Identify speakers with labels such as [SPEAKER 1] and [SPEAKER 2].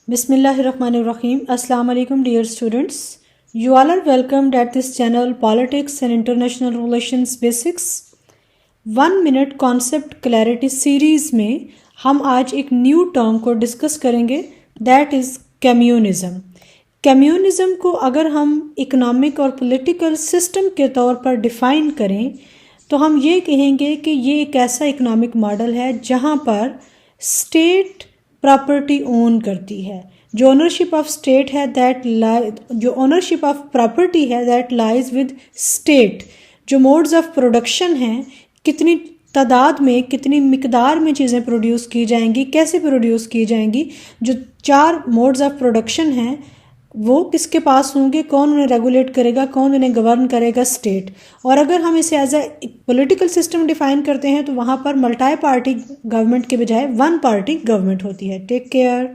[SPEAKER 1] Bismillahirrahmanirrahim. Assalamu alaikum dear students. You all are welcomed at this channel Politics and International Relations Basics. 1 minute concept clarity series में हम आज एक new term को discuss करेंगे, that is communism. Communism को अगर हम economic और पॉलिटिकल सिस्टम के तौर पर डिफ़ाइन करें तो हम ये कहेंगे कि ये एक ऐसा इकोनॉमिक मॉडल है जहाँ पर स्टेट प्रॉपर्टी ओन करती है. जो ओनरशिप ऑफ स्टेट है जो ओनरशिप ऑफ प्रॉपर्टी है दैट लाइज विद स्टेट. जो मोड्स ऑफ प्रोडक्शन हैं, कितनी तादाद में कितनी मिकदार में चीज़ें प्रोड्यूस की जाएंगी, कैसे प्रोड्यूस की जाएंगी, जो 4 मोड्स ऑफ प्रोडक्शन हैं वो किसके पास होंगे, कौन उन्हें रेगुलेट करेगा, कौन उन्हें गवर्न करेगा, स्टेट. और अगर हम इसे as a political system define करते हैं तो वहाँ पर मल्टी पार्टी गवर्नमेंट के बजाय 1 पार्टी गवर्नमेंट होती है. Take care.